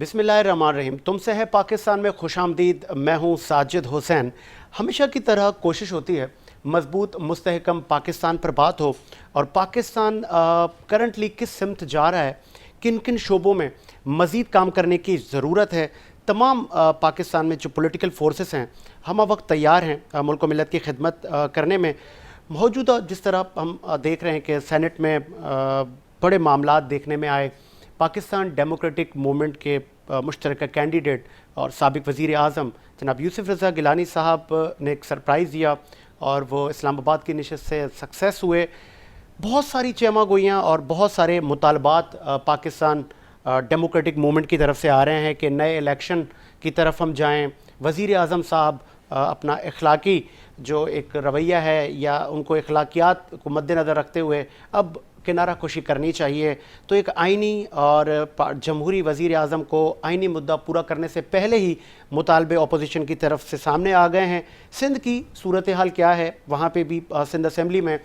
بسم اللہ الرحمن الرحیم۔ تم سے ہے پاکستان میں خوش آمدید، میں ہوں ساجد حسین۔ ہمیشہ کی طرح کوشش ہوتی ہے مضبوط مستحکم پاکستان پر بات ہو، اور پاکستان کرنٹلی کس سمت جا رہا ہے، کن کن شعبوں میں مزید کام کرنے کی ضرورت ہے۔ تمام پاکستان میں جو پولیٹیکل فورسز ہیں ہمہ وقت تیار ہیں ملک و ملت کی خدمت کرنے میں۔ موجودہ جس طرح ہم دیکھ رہے ہیں کہ سینٹ میں بڑے معاملات دیکھنے میں آئے، پاکستان ڈیموکریٹک موومنٹ کے مشترکہ کینڈیڈیٹ اور سابق وزیر اعظم جناب یوسف رضا گیلانی صاحب نے ایک سرپرائز دیا اور وہ اسلام آباد کی نشست سے سکسیس ہوئے۔ بہت ساری چیمہ گوئیاں اور بہت سارے مطالبات پاکستان ڈیموکریٹک موومنٹ کی طرف سے آ رہے ہیں کہ نئے الیکشن کی طرف ہم جائیں۔ وزیر اعظم صاحب اپنا اخلاقی جو ایک رویہ ہے یا ان کو اخلاقیات کو مد نظر رکھتے ہوئے اب کنارہ کشی کرنی چاہیے، تو ایک آئینی اور جمہوری وزیر اعظم کو آئینی مدعا پورا کرنے سے پہلے ہی مطالبے اپوزیشن کی طرف سے سامنے آ گئے ہیں۔ سندھ کی صورتحال کیا ہے، وہاں پہ بھی سندھ اسمبلی میں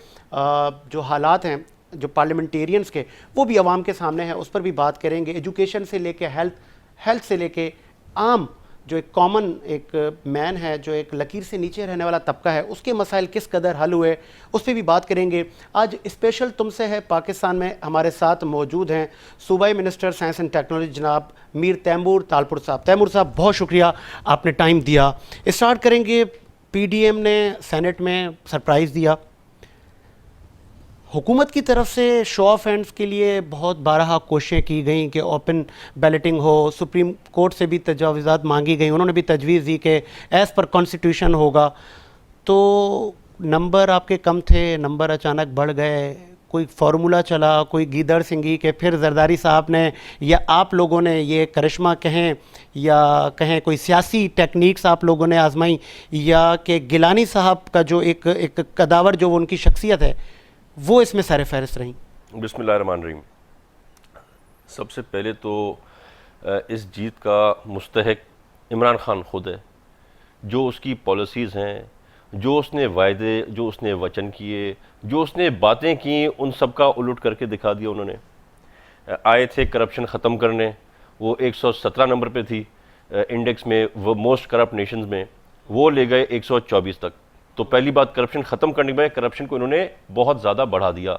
جو حالات ہیں جو پارلیمنٹیرینز کے، وہ بھی عوام کے سامنے ہیں، اس پر بھی بات کریں گے۔ ایجوکیشن سے لے کے ہیلتھ سے لے کے عام جو ایک کامن ایک مین ہے، جو ایک لکیر سے نیچے رہنے والا طبقہ ہے، اس کے مسائل کس قدر حل ہوئے، اس پہ بھی بات کریں گے۔ آج اسپیشل تم سے ہے پاکستان میں ہمارے ساتھ موجود ہیں صوبائی منسٹر سائنس اینڈ ٹیکنالوجی جناب میر تیمور تالپور صاحب۔ تیمور صاحب بہت شکریہ، آپ نے ٹائم دیا۔ اسٹارٹ کریں گے، پی ڈی ایم نے سینٹ میں سرپرائز دیا، حکومت کی طرف سے شو آف ہینڈز کے لیے بہت بارہا کوششیں کی گئیں کہ اوپن بیلٹنگ ہو، سپریم کورٹ سے بھی تجاوزات مانگی گئیں، انہوں نے بھی تجویز دی کہ ایز پر کانسٹیٹیوشن ہوگا، تو نمبر آپ کے کم تھے، نمبر اچانک بڑھ گئے، کوئی فارمولہ چلا، کوئی گیدڑ سنگھی کہ پھر زرداری صاحب نے یا آپ لوگوں نے یہ کرشمہ کہیں یا کہیں کوئی سیاسی ٹیکنیکس آپ لوگوں نے آزمائیں، یا کہ گیلانی صاحب کا جو ایک قداور جو وہ ان کی شخصیت ہے وہ اس میں سر فہرست رہیں؟ بسم اللہ الرحمن الرحیم۔ سب سے پہلے تو اس جیت کا مستحق عمران خان خود ہے، جو اس کی پالیسیز ہیں، جو اس نے وعدے، جو اس نے وچن کیے، جو اس نے باتیں کی، ان سب کا الٹ کر کے دکھا دیا۔ انہوں نے آئے تھے کرپشن ختم کرنے، وہ 117 نمبر پہ تھی انڈیکس میں، وہ موسٹ کرپٹ نیشنز میں، وہ لے گئے 124 تک۔ تو پہلی بات کرپشن ختم کرنے میں کرپشن کو انہوں نے بہت زیادہ بڑھا دیا۔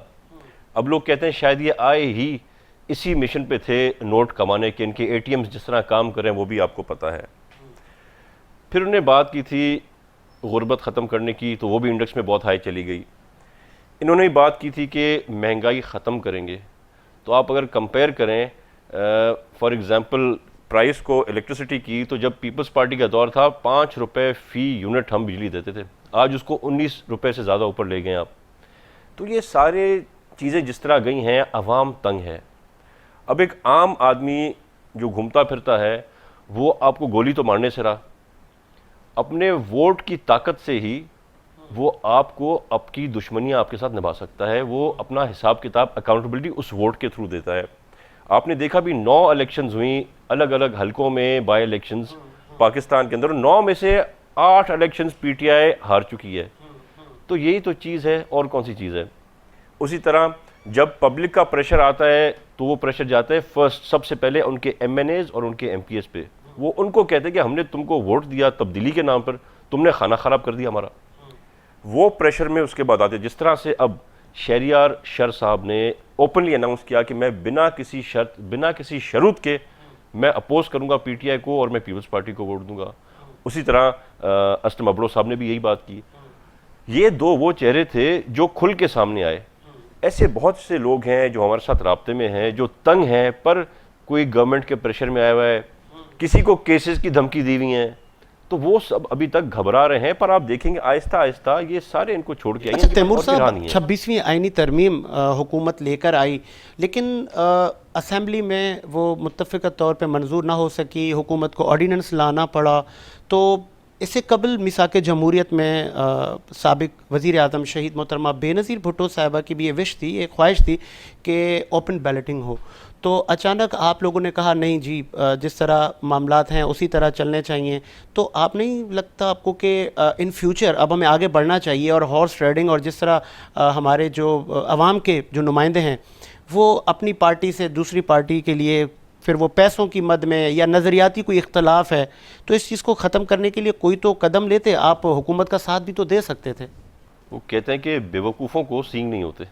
اب لوگ کہتے ہیں شاید یہ آئے ہی اسی مشن پہ تھے نوٹ کمانے کے، ان کے اے ٹی ایمز جس طرح کام کریں وہ بھی آپ کو پتہ ہے۔ پھر انہوں نے بات کی تھی غربت ختم کرنے کی، تو وہ بھی انڈیکس میں بہت ہائی چلی گئی۔ انہوں نے بات کی تھی کہ مہنگائی ختم کریں گے، تو آپ اگر کمپیئر کریں فار ایگزامپل پرائس کو الیکٹریسٹی کی، تو جب پیپلز پارٹی کا دور تھا 5 روپے فی یونٹ ہم بجلی دیتے تھے، آج اس کو 19 روپے سے زیادہ اوپر لے گئے آپ۔ تو یہ سارے چیزیں جس طرح گئی ہیں، عوام تنگ ہے۔ اب ایک عام آدمی جو گھومتا پھرتا ہے وہ آپ کو گولی تو مارنے سے رہا، اپنے ووٹ کی طاقت سے ہی وہ آپ کو آپ کی دشمنیاں آپ کے ساتھ نبھا سکتا ہے، وہ اپنا حساب کتاب اکاؤنٹیبلٹی اس ووٹ کے تھرو دیتا ہے۔ آپ نے دیکھا بھی 9 الیکشنز ہوئیں الگ الگ حلقوں میں، بائی الیکشنز پاکستان کے اندر، 9 میں سے 8 الیکشنز پی ٹی آئی ہار چکی ہے۔ تو یہی تو چیز ہے، اور کون سی چیز ہے؟ اسی طرح جب پبلک کا پریشر آتا ہے تو وہ پریشر جاتا ہے فرسٹ سب سے پہلے ان کے ایم این ایز اور ان کے ایم پی ایس پہ۔ وہ ان کو کہتے ہیں کہ ہم نے تم کو ووٹ دیا تبدیلی کے نام پر، تم نے کھانا خراب کر دیا ہمارا۔ وہ پریشر میں اس کے بعد آتے، جس طرح سے اب شہریار شر صاحب نے اوپنلی اناؤنس کیا کہ میں بنا کسی شرط، بنا کسی شروط کے میں اپوز کروں گا پی ٹی آئی کو اور میں پیپلز پارٹی کو ووٹ دوں گا۔ اسی طرح اسلم ابڑو صاحب نے بھی یہی بات کی۔ یہ دو وہ چہرے تھے جو کھل کے سامنے آئے۔ ایسے بہت سے لوگ ہیں جو ہمارے ساتھ رابطے میں ہیں، جو تنگ ہیں، پر کوئی گورنمنٹ کے پریشر میں آیا ہوا ہے، کسی کو کیسز کی دھمکی دی ہوئی ہیں، تو وہ سب ابھی تک گھبرا رہے ہیں۔ پر آپ دیکھیں گے آہستہ آہستہ یہ سارے ان کو چھوڑ کے آئیں گے۔ تیمور صاحب 26ویں آئینی ترمیم حکومت لے کر آئی، لیکن اسمبلی میں وہ متفقہ طور پہ منظور نہ ہو سکی، حکومت کو آرڈیننس لانا پڑا۔ تو اس سے قبل میثاق جمہوریت میں سابق وزیر اعظم شہید محترمہ بے نظیر بھٹو صاحبہ کی بھی یہ وش تھی، ایک خواہش تھی کہ اوپن بیلٹنگ ہو، تو اچانک آپ لوگوں نے کہا نہیں جی جس طرح معاملات ہیں اسی طرح چلنے چاہیے۔ تو آپ نہیں لگتا آپ کو کہ ان فیوچر اب ہمیں آگے بڑھنا چاہیے، اور ہارس ریڈنگ اور جس طرح ہمارے جو عوام کے جو نمائندے ہیں وہ اپنی پارٹی سے دوسری پارٹی کے لیے پھر وہ پیسوں کی مد میں یا نظریاتی کوئی اختلاف ہے، تو اس چیز کو ختم کرنے کے لیے کوئی تو قدم لیتے، آپ حکومت کا ساتھ بھی تو دے سکتے تھے۔ وہ کہتے ہیں کہ بیوقوفوں کو سینگ نہیں ہوتے۔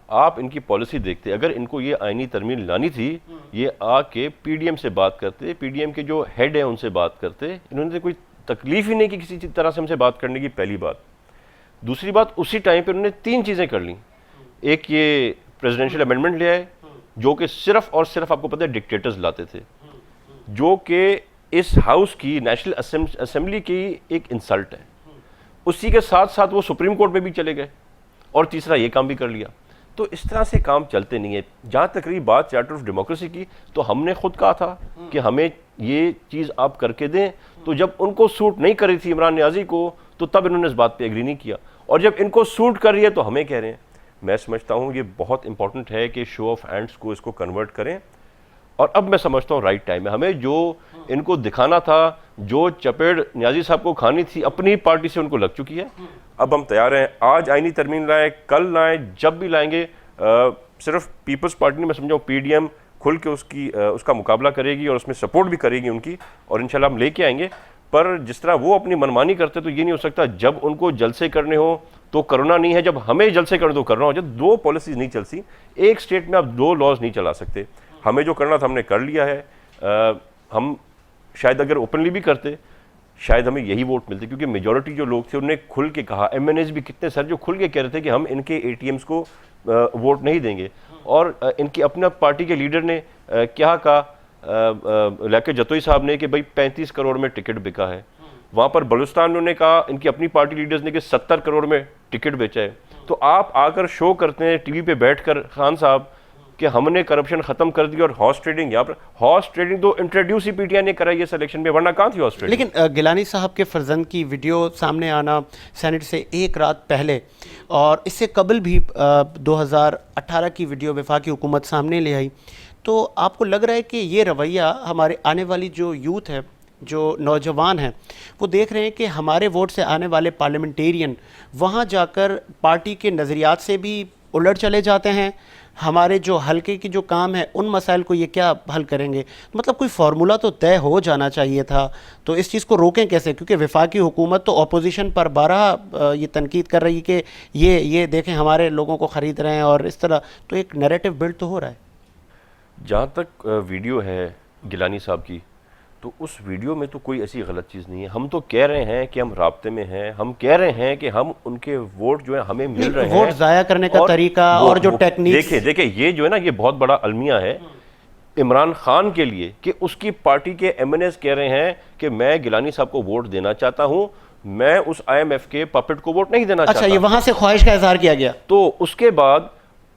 آپ ان کی پالیسی دیکھتے، اگر ان کو یہ آئینی ترمیم لانی تھی، یہ آ کے پی ڈی ایم سے بات کرتے، پی ڈی ایم کے جو ہیڈ ہیں ان سے بات کرتے۔ انہوں نے کوئی تکلیف ہی نہیں کی کسی طرح سے ہم سے بات کرنے کی، پہلی بات۔ دوسری بات، اسی ٹائم پہ انہوں نے 3 چیزیں کر لیں۔ ایک یہ پریزیڈنشیل امینڈمنٹ لے آئے، جو کہ صرف اور صرف آپ کو پتہ ہے ڈکٹیٹرز لاتے تھے، جو کہ اس ہاؤس کی، نیشنل اسمبلی کی ایک انسلٹ ہے۔ اسی کے ساتھ ساتھ وہ سپریم کورٹ میں بھی چلے گئے، اور تیسرا یہ کام بھی کر لیا۔ تو اس طرح سے کام چلتے نہیں ہے۔ جہاں تک رہی بات چارٹر آف ڈیموکریسی کی، تو ہم نے خود کہا تھا کہ ہمیں یہ چیز آپ کر کے دیں، تو جب ان کو سوٹ نہیں کر رہی تھی عمران نیازی کو، تو تب انہوں نے اس بات پہ ایگری نہیں کیا، اور جب ان کو سوٹ کر رہی ہے تو ہمیں کہہ رہے ہیں۔ میں سمجھتا ہوں یہ بہت امپورٹنٹ ہے کہ شو آف ہینڈس کو اس کو کنورٹ کریں، اور اب میں سمجھتا ہوں رائٹ ٹائم ہے۔ ہمیں جو ان کو دکھانا تھا، جو چپیڑ نیازی صاحب کو کھانی تھی، اپنی پارٹی سے ان کو لگ چکی ہے۔ اب ہم تیار ہیں، آج آئینی ترمیم لائیں، کل لائیں، جب بھی لائیں گے۔ صرف پیپلز پارٹی نے، میں سمجھاؤں پی ڈی ایم کھل کے اس کا مقابلہ کرے گی، اور اس میں سپورٹ بھی کرے گی ان کی، اور انشاءاللہ ہم لے کے آئیں گے۔ پر جس طرح وہ اپنی منمانی کرتے تو یہ نہیں ہو سکتا۔ جب ان کو جلسے کرنے ہو تو کرونا نہیں ہے، جب ہمیں جلسے کرنے تو کرنا ہو۔ جب 2 پالیسیز نہیں چلتی، ایک اسٹیٹ میں آپ 2 لاز نہیں چلا سکتے۔ ہمیں جو کرنا تھا ہم نے کر لیا ہے۔ ہم شاید اگر اوپنلی بھی کرتے، شاید ہمیں یہی ووٹ ملتے، کیونکہ میجورٹی جو لوگ تھے انہوں نے کھل کے کہا، ایم این ایز بھی کتنے سر جو کھل کے کہہ رہے تھے کہ ہم ان کے اے ٹی ایمز کو ووٹ نہیں دیں گے، اور ان کی اپنا پارٹی کے لیڈر نے کیا کہا، لیاقت جتوئی صاحب نے، کہ بھائی 35 کروڑ میں ٹکٹ بکا ہے۔ وہاں پر بلوچستان انہوں نے کہا، ان کی اپنی پارٹی لیڈرز نے، کہ 70 کروڑ میں ٹکٹ بیچا ہے۔ تو آپ آ کر شو کرتے ہیں ٹی وی پہ بیٹھ کر خان صاحب کہ ہم نے کرپشن ختم کر دی، اور ہارس ٹریڈنگ، یہاں پر ہارس ٹریڈنگ تو introduce he P T I نے کرائی ہے سلیکشن میں، ورنہ کہاں تھی ہارس ٹریڈنگ؟ لیکن گیلانی صاحب کے فرزند کی ویڈیو سامنے آنا سینٹ سے 1 رات پہلے، اور اس سے قبل بھی 2018 کی ویڈیو وفاقی حکومت سامنے لے آئی، تو آپ کو لگ رہا ہے کہ یہ رویہ ہمارے آنے والی جو یوتھ ہے، جو نوجوان ہیں، وہ دیکھ رہے ہیں کہ ہمارے ووٹ سے آنے والے پارلیمنٹیرین وہاں جا کر پارٹی کے نظریات سے بھی الٹ چلے جاتے ہیں، ہمارے جو حلقے کی جو کام ہے ان مسائل کو یہ کیا حل کریں گے؟ مطلب کوئی فارمولہ تو طے ہو جانا چاہیے تھا، تو اس چیز کو روکیں کیسے؟ کیونکہ وفاقی حکومت تو اپوزیشن پر بارہا یہ تنقید کر رہی کہ یہ دیکھیں ہمارے لوگوں کو خرید رہے ہیں، اور اس طرح تو ایک نیریٹو بلڈ تو ہو رہا ہے۔ جہاں تک ویڈیو ہے گیلانی صاحب کی، تو اس ویڈیو میں تو کوئی ایسی غلط چیز نہیں ہے۔ ہم تو کہہ رہے ہیں کہ ہم رابطے میں ہیں، ہم کہہ رہے ہیں کہ ہم ان کے ووٹ جو ہے ہمیں مل رہے ہیں، ووٹ ضائع کرنے کا طریقہ اور جو ٹیکنیک، دیکھیں یہ جو ہے نا، یہ بہت بڑا المیہ ہے عمران خان کے لیے، کہ اس کی پارٹی کے ایم این ایز کہہ رہے ہیں کہ میں گیلانی صاحب کو ووٹ دینا چاہتا ہوں، میں اس آئی ایم ایف کے پپٹ کو ووٹ نہیں دینا چاہتا۔ اچھا، یہ وہاں سے خواہش کا اظہار کیا گیا۔ تو اس کے بعد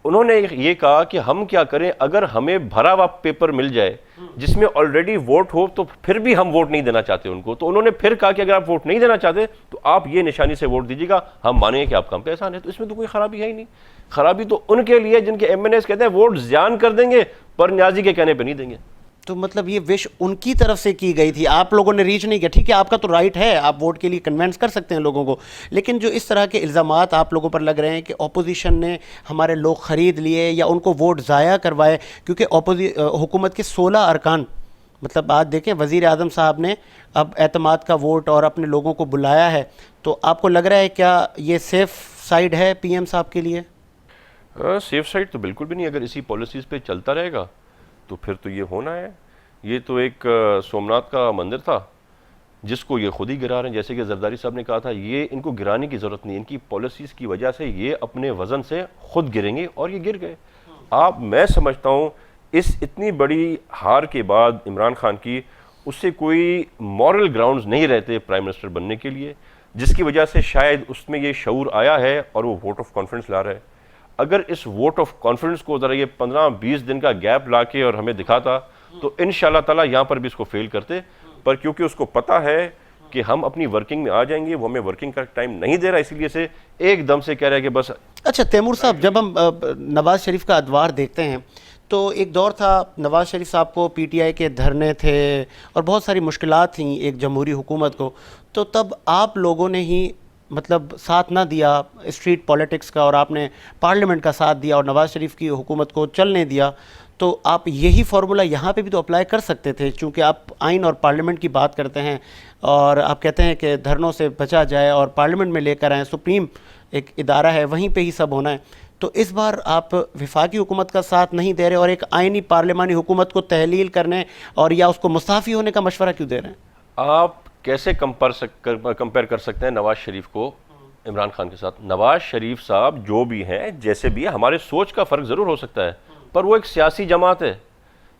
انہوں نے یہ کہا کہ ہم کیا کریں، اگر ہمیں بھرا ہوا پیپر مل جائے جس میں آلریڈی ووٹ ہو، تو پھر بھی ہم ووٹ نہیں دینا چاہتے ان کو۔ تو انہوں نے پھر کہا کہ اگر آپ ووٹ نہیں دینا چاہتے تو آپ یہ نشانی سے ووٹ دیجیے گا، ہم مانیں گے کہ آپ کا ہم پہ احسان ہے۔ تو اس میں تو کوئی خرابی ہے ہی نہیں۔ خرابی تو ان کے لیے جن کے ایم این ایز کہتے ہیں ووٹ زیان کر دیں گے پر نیازی کے کہنے پہ نہیں دیں گے۔ تو مطلب یہ وش ان کی طرف سے کی گئی تھی، آپ لوگوں نے ریچ نہیں کیا۔ ٹھیک ہے، آپ کا تو رائٹ ہے، آپ ووٹ کے لیے کنونس کر سکتے ہیں لوگوں کو، لیکن جو اس طرح کے الزامات آپ لوگوں پر لگ رہے ہیں کہ اپوزیشن نے ہمارے لوگ خرید لیے یا ان کو ووٹ ضائع کروائے، کیونکہ حکومت کے 16 ارکان، مطلب آج دیکھیں وزیر اعظم صاحب نے اب اعتماد کا ووٹ اور اپنے لوگوں کو بلایا ہے، تو آپ کو لگ رہا ہے کیا یہ سیف سائڈ ہے پی ایم صاحب کے لیے؟ سیف سائڈ تو بالکل بھی نہیں۔ اگر اسی پالیسیز پہ چلتا رہے گا تو پھر تو یہ ہونا ہے۔ یہ تو ایک سومناتھ کا مندر تھا جس کو یہ خود ہی گرا رہے ہیں، جیسے کہ زرداری صاحب نے کہا تھا، یہ ان کو گرانے کی ضرورت نہیں، ان کی پالیسیز کی وجہ سے یہ اپنے وزن سے خود گریں گے، اور یہ گر گئے۔ میں سمجھتا ہوں اس اتنی بڑی ہار کے بعد عمران خان کی، اس سے کوئی مورل گراؤنڈز نہیں رہتے پرائم منسٹر بننے کے لیے، جس کی وجہ سے شاید اس میں یہ شعور آیا ہے اور وہ ووٹ آف کانفیڈنس لا رہا ہے۔ اگر اس ووٹ آف کانفیڈنس کو ذرا یہ 15-20 دن کا گیپ لا کے اور ہمیں دکھاتا تو انشاءاللہ تعالیٰ یہاں پر بھی اس کو فیل کرتے، پر کیونکہ اس کو پتہ ہے کہ ہم اپنی ورکنگ میں آ جائیں گے، وہ ہمیں ورکنگ کا ٹائم نہیں دے رہا، اسی لیے سے ایک دم سے کہہ رہا ہے کہ بس۔ اچھا تیمور صاحب، جب ہم نواز شریف کا ادوار دیکھتے ہیں تو ایک دور تھا نواز شریف صاحب کو پی ٹی آئی کے دھرنے تھے اور بہت ساری مشکلات تھیں ایک جمہوری حکومت کو، تو تب آپ لوگوں نے ہی مطلب ساتھ نہ دیا اسٹریٹ پالیٹکس کا اور آپ نے پارلیمنٹ کا ساتھ دیا اور نواز شریف کی حکومت کو چلنے دیا، تو آپ یہی فارمولہ یہاں پہ بھی تو اپلائی کر سکتے تھے، چونکہ آپ آئین اور پارلیمنٹ کی بات کرتے ہیں اور آپ کہتے ہیں کہ دھرنوں سے بچا جائے اور پارلیمنٹ میں لے کر آئیں، سپریم ایک ادارہ ہے وہیں پہ ہی سب ہونا ہے، تو اس بار آپ وفاقی حکومت کا ساتھ نہیں دے رہے اور ایک آئینی پارلیمانی حکومت کو تحلیل کرنے اور یا اس کو مستعفی ہونے کا مشورہ کیوں دے رہے ہیں؟ آپ کیسے کمپیئر کر سکتے ہیں نواز شریف کو عمران خان کے ساتھ؟ نواز شریف صاحب جو بھی ہیں جیسے بھی ہیں، ہمارے سوچ کا فرق ضرور ہو سکتا ہے، پر وہ ایک سیاسی جماعت ہے.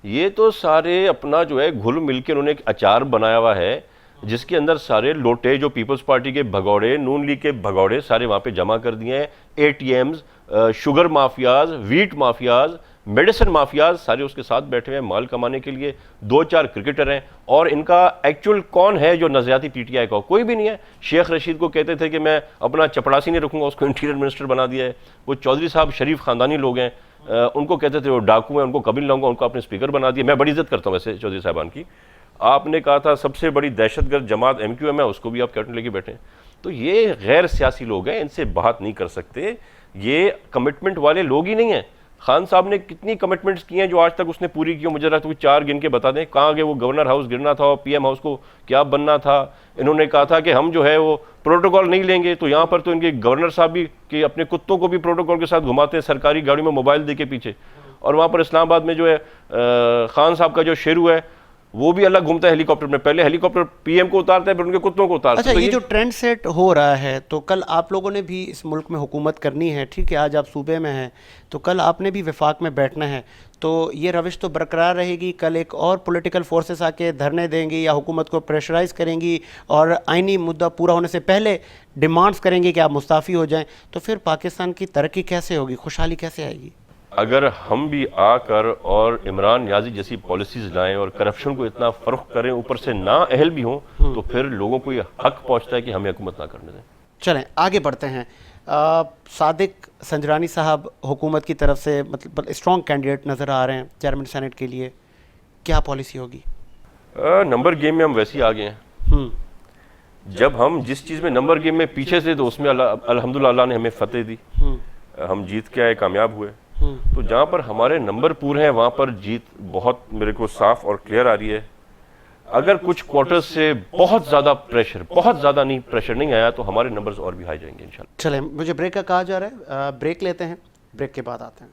یہ تو سارے اپنا جو ہے گھل مل کے انہوں نے ایک اچار بنایا ہوا ہے جس کے اندر سارے لوٹے جو پیپلز پارٹی کے بھگوڑے، نون لیگ کے بھگوڑے سارے وہاں پہ جمع کر دیے ہیں. A T Ms, sugar mafias, wheat mafias, medicine mafias سارے اس کے ساتھ بیٹھے ہیں مال کمانے کے لیے. 2-4 کرکٹر ہیں اور ان کا ایکچوئل کون ہے جو نظریاتی پی ٹی آئی کا؟ کوئی بھی نہیں ہے. شیخ رشید کو کہتے تھے کہ میں اپنا چپڑاسی نہیں رکھوں گا، اس کو انٹیریئر منسٹر بنا دیا ہے. وہ چودھری صاحب شریف خاندانی لوگ ہیں، ان کو کہتے تھے وہ ڈاکو ہیں، ان کو کبھی نہیں لاؤں گا، ان کو اپنے اسپیکر بنا دیا. میں بڑی عزت کرتا ہوں ویسے چودھری صاحبان کی. آپ نے کہا تھا سب سے بڑی دہشت گرد جماعت ایم کیو ایم ہے، اس کو بھی آپ کیبنٹ لے کے بیٹھے ہیں. تو یہ غیر سیاسی لوگ ہیں، ان سے بات نہیں کر سکتے. یہ کمٹمنٹ والے لوگ ہی نہیں ہیں. خان صاحب نے کتنی کمٹمنٹس کی ہیں جو آج تک اس نے پوری کی؟ مجھے لگتا ہے 4 گن کے بتا دیں کہاں گئے وہ. گورنر ہاؤس گرنا تھا اور پی ایم ہاؤس کو کیا بننا تھا. انہوں نے کہا تھا کہ ہم جو ہے وہ پروٹوکول نہیں لیں گے، تو یہاں پر تو ان کے گورنر صاحب بھی کہ اپنے کتوں کو بھی پروٹوکول کے ساتھ گھماتے ہیں سرکاری گاڑی میں موبائل دے کے پیچھے. اور وہاں پر اسلام آباد میں جو ہے خان صاحب کا جو شیرو ہے وہ بھی الگ گھومتا ہے ہیلی کاپٹر میں. پہلے ہیلی کاپٹر پی ایم کو اتارتا ہے پھر ان کے کتوں کو اتارتا ہے. اچھا، یہ جو ٹرینڈ سیٹ ہو رہا ہے، تو کل آپ لوگوں نے بھی اس ملک میں حکومت کرنی ہے، ٹھیک ہے، آج آپ صوبے میں ہیں تو کل آپ نے بھی وفاق میں بیٹھنا ہے، تو یہ روش تو برقرار رہے گی؟ کل ایک اور پولیٹیکل فورسز آ کے دھرنے دیں گی یا حکومت کو پریشرائز کریں گی اور آئینی مدعا پورا ہونے سے پہلے ڈیمانڈز کریں گی کہ آپ مستعفی ہو جائیں، تو پھر پاکستان کی ترقی کیسے ہوگی، خوشحالی کیسے آئے گی؟ اگر ہم بھی آ کر اور عمران نیازی جیسی پالیسیز لائیں اور کرپشن کو اتنا فروخت کریں، اوپر سے نا اہل بھی ہوں، تو پھر لوگوں کو یہ حق پہنچتا ہے کہ ہمیں حکومت نہ کرنے دیں. چلیں آگے بڑھتے ہیں. صادق سنجرانی صاحب حکومت کی طرف سے مطلب اسٹرانگ کینڈیڈیٹ نظر آ رہے ہیں چیئرمین سینٹ کے لیے، کیا پالیسی ہوگی؟ نمبر گیم میں ہم ویسے ہی آگے ہیں. جب ہم جس چیز میں نمبر گیم میں پیچھے سے تو اس میں الحمدللہ اللہ نے ہمیں فتح دی، ہم جیت کے آئے، کامیاب ہوئے. تو جہاں پر ہمارے نمبر پورے ہیں وہاں پر جیت بہت میرے کو صاف اور کلیئر آ رہی ہے. اگر کچھ کوارٹرز سے بہت زیادہ پریشر نہیں آیا تو ہمارے نمبرز اور بھی ہائی جائیں گے انشاءاللہ. چلیں، مجھے بریک کا کہا جا رہا ہے، بریک لیتے ہیں، بریک کے بعد آتے ہیں.